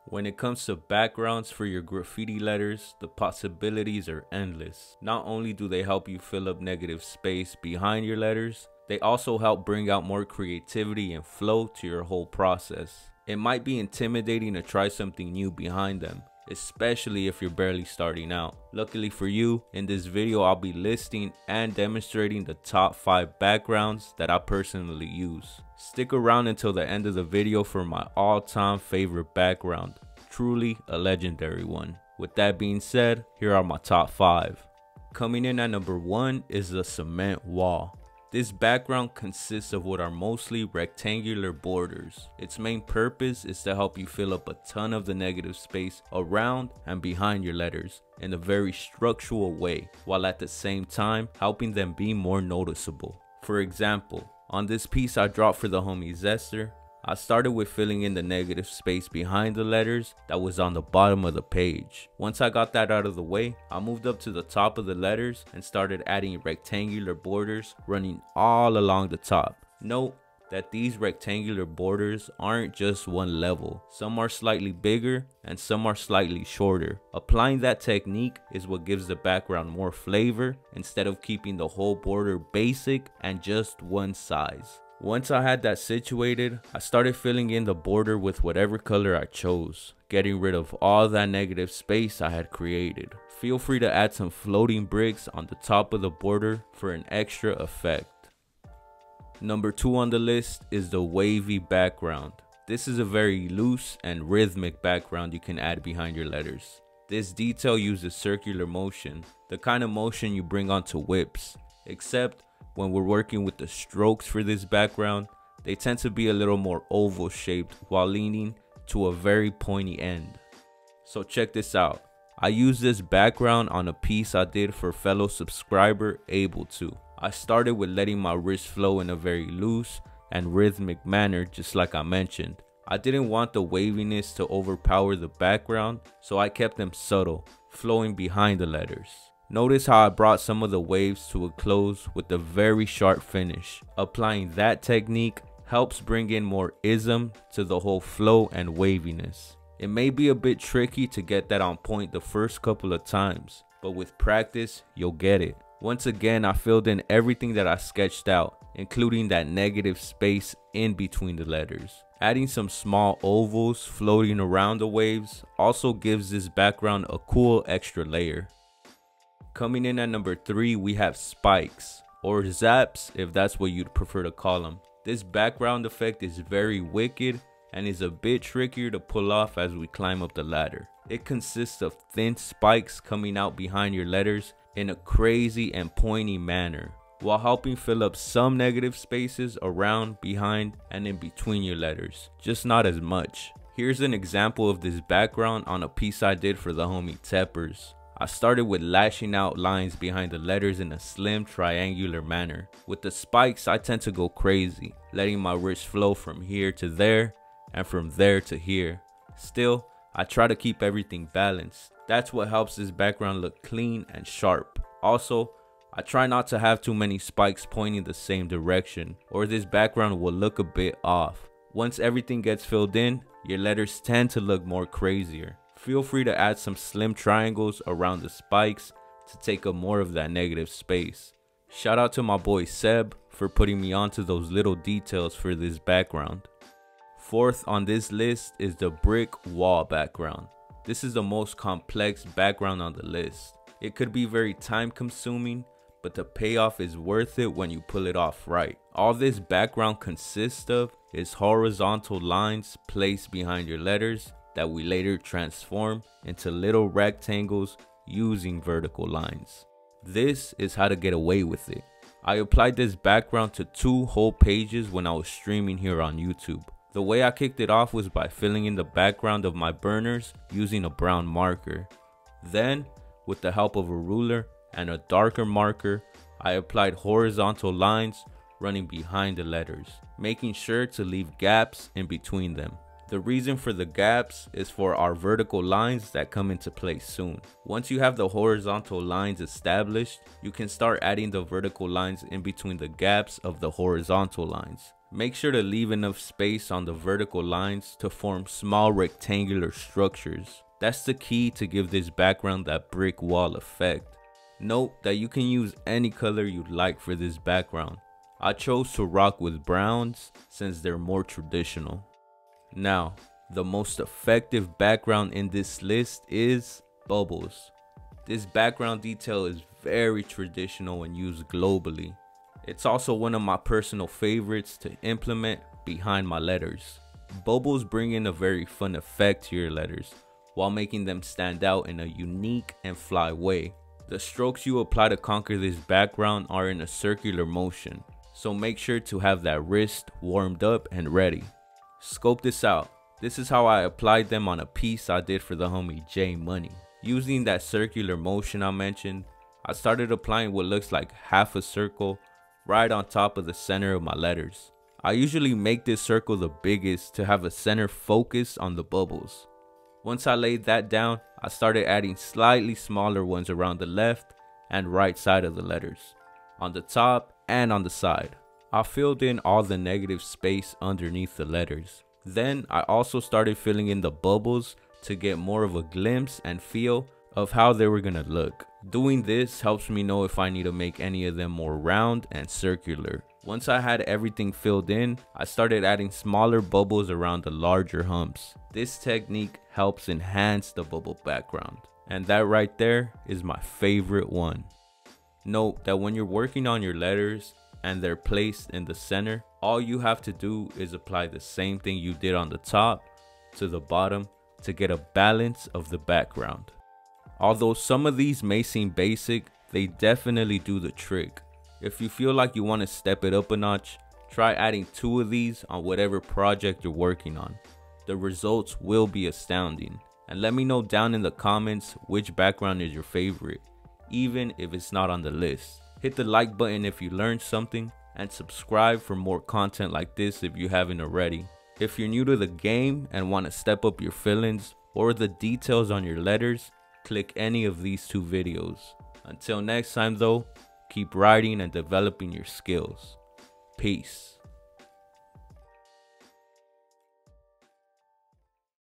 When it comes to backgrounds for your graffiti letters, the possibilities are endless. Not only do they help you fill up negative space behind your letters, they also help bring out more creativity and flow to your whole process. It might be intimidating to try something new behind them, especially if you're barely starting out. Luckily for you, in this video I'll be listing and demonstrating the top 5 backgrounds that I personally use. Stick around until the end of the video for my all-time favorite background, truly a legendary one. With that being said, here are my top 5. Coming in at number 1 is the cement wall. This background consists of what are mostly rectangular borders. Its main purpose is to help you fill up a ton of the negative space around and behind your letters in a very structural way, while at the same time helping them be more noticeable. For example, on this piece I dropped for the homie Zester, I started with filling in the negative space behind the letters that was on the bottom of the page. Once I got that out of the way, I moved up to the top of the letters and started adding rectangular borders running all along the top. Note that these rectangular borders aren't just one level. Some are slightly bigger and some are slightly shorter. Applying that technique is what gives the background more flavor instead of keeping the whole border basic and just one size. Once I had that situated, I started filling in the border with whatever color I chose, getting rid of all that negative space I had created. Feel free to add some floating bricks on the top of the border for an extra effect. Number 2 on the list is the wavy background. This is a very loose and rhythmic background you can add behind your letters. This detail uses circular motion, the kind of motion you bring onto whips, except when we're working with the strokes for this background, they tend to be a little more oval shaped while leaning to a very pointy end. So check this out. I used this background on a piece I did for fellow subscriber Able To. I started with letting my wrist flow in a very loose and rhythmic manner, just like I mentioned. I didn't want the waviness to overpower the background, so I kept them subtle, flowing behind the letters. Notice how I brought some of the waves to a close with a very sharp finish. Applying that technique helps bring in more ism to the whole flow and waviness. It may be a bit tricky to get that on point the first couple of times, but with practice, you'll get it. Once again, I filled in everything that I sketched out, including that negative space in between the letters. Adding some small ovals floating around the waves also gives this background a cool extra layer. Coming in at number 3, we have spikes, or zaps if that's what you'd prefer to call them. This background effect is very wicked and is a bit trickier to pull off as we climb up the ladder. It consists of thin spikes coming out behind your letters in a crazy and pointy manner, while helping fill up some negative spaces around, behind, and in between your letters, just not as much. Here's an example of this background on a piece I did for the homie Teppers. I started with lashing out lines behind the letters in a slim triangular manner. With the spikes, I tend to go crazy, letting my wrist flow from here to there and from there to here. Still, I try to keep everything balanced. That's what helps this background look clean and sharp. Also, I try not to have too many spikes pointing the same direction, or this background will look a bit off. Once everything gets filled in, your letters tend to look more crazier. Feel free to add some slim triangles around the spikes to take up more of that negative space. Shout out to my boy Seb for putting me onto those little details for this background. 4th on this list is the brick wall background. This is the most complex background on the list. It could be very time consuming, but the payoff is worth it when you pull it off right. All this background consists of is horizontal lines placed behind your letters that we later transform into little rectangles using vertical lines. This is how to get away with it. I applied this background to 2 whole pages when I was streaming here on YouTube. The way I kicked it off was by filling in the background of my burners using a brown marker. Then, with the help of a ruler and a darker marker, I applied horizontal lines running behind the letters, making sure to leave gaps in between them. The reason for the gaps is for our vertical lines that come into place soon. Once you have the horizontal lines established, you can start adding the vertical lines in between the gaps of the horizontal lines, Make sure to leave enough space on the vertical lines to form small rectangular structures. That's the key to give this background that brick wall effect. Note that you can use any color you'd like for this background. I chose to rock with browns since they're more traditional. Now, the most effective background in this list is bubbles. This background detail is very traditional and used globally. It's also one of my personal favorites to implement behind my letters. Bubbles bring in a very fun effect to your letters while making them stand out in a unique and fly way. The strokes you apply to conquer this background are in a circular motion, so make sure to have that wrist warmed up and ready. Scope this out. This is how I applied them on a piece I did for the homie J Money. Using that circular motion I mentioned, I started applying what looks like half a circle right on top of the center of my letters. I usually make this circle the biggest to have a center focus on the bubbles. Once I laid that down, I started adding slightly smaller ones around the left and right side of the letters, on the top and on the side. I filled in all the negative space underneath the letters. Then I also started filling in the bubbles to get more of a glimpse and feel of how they were gonna look. Doing this helps me know if I need to make any of them more round and circular. Once I had everything filled in, I started adding smaller bubbles around the larger humps. This technique helps enhance the bubble background. And that right there is my favorite one. Note that when you're working on your letters and they're placed in the center, all you have to do is apply the same thing you did on the top to the bottom to get a balance of the background. Although some of these may seem basic, they definitely do the trick. If you feel like you want to step it up a notch, try adding 2 of these on whatever project you're working on. The results will be astounding. And let me know down in the comments which background is your favorite, even if it's not on the list. Hit the like button if you learned something, and subscribe for more content like this if you haven't already. If you're new to the game and want to step up your fillings or the details on your letters, click any of these 2 videos. Until next time though, keep writing and developing your skills. Peace.